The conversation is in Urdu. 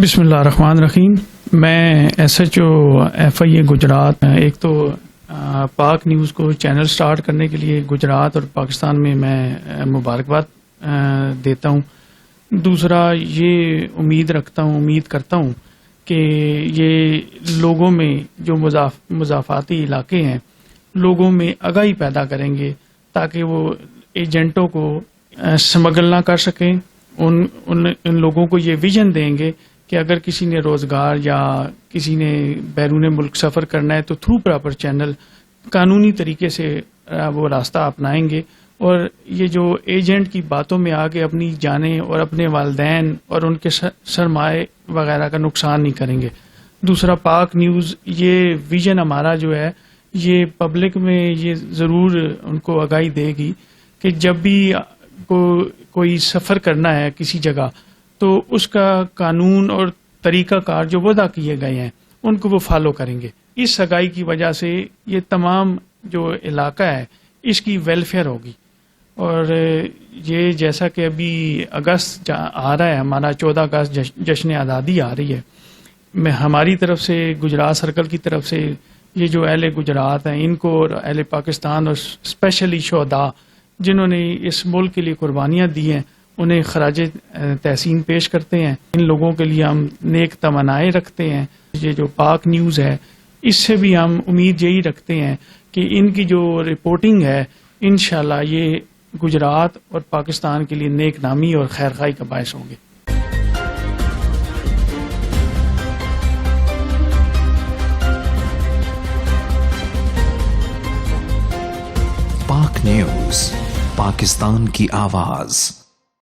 بسم اللہ الرحمن الرحیم۔ میں ایس ایچ او ایف آئی اے گجرات ایک تو پاک نیوز کو چینل سٹارٹ کرنے کے لیے گجرات اور پاکستان میں مبارکباد دیتا ہوں۔ دوسرا یہ امید کرتا ہوں کہ یہ لوگوں میں جو مضافاتی علاقے ہیں لوگوں میں آگاہی پیدا کریں گے تاکہ وہ ایجنٹوں کو سمگل نہ کر سکیں۔ ان لوگوں کو یہ ویژن دیں گے کہ اگر کسی نے روزگار یا کسی نے بیرون ملک سفر کرنا ہے تو تھرو پراپر چینل قانونی طریقے سے وہ راستہ اپنائیں گے، اور یہ جو ایجنٹ کی باتوں میں آگے اپنی جانیں اور اپنے والدین اور ان کے سرمایہ وغیرہ کا نقصان نہیں کریں گے۔ دوسرا، پاک نیوز یہ ویژن ہمارا جو ہے یہ پبلک میں یہ ضرور ان کو آگاہی دے گی کہ جب بھی کوئی سفر کرنا ہے کسی جگہ تو اس کا قانون اور طریقہ کار جو وضع کیے گئے ہیں ان کو وہ فالو کریں گے۔ اس آگاہی کی وجہ سے یہ تمام جو علاقہ ہے اس کی ویلفیئر ہوگی، اور یہ جیسا کہ ابھی اگست آ رہا ہے، ہمارا 14 اگست جشن آزادی آ رہی ہے، ہماری طرف سے گجرات سرکل کی طرف سے یہ جو اہل گجرات ہیں ان کو اور اہل پاکستان اور اسپیشلی شہداء جنہوں نے اس ملک کے لیے قربانیاں دی ہیں انہیں خراج تحسین پیش کرتے ہیں۔ ان لوگوں کے لیے ہم نیک تمنائیں رکھتے ہیں۔ یہ جو پاک نیوز ہے اس سے بھی ہم امید یہی رکھتے ہیں کہ ان کی جو رپورٹنگ ہے انشاءاللہ یہ گجرات اور پاکستان کے لیے نیک نامی اور خیر خواہی کا باعث ہوں گے۔ پاک نیوز، پاکستان کی آواز۔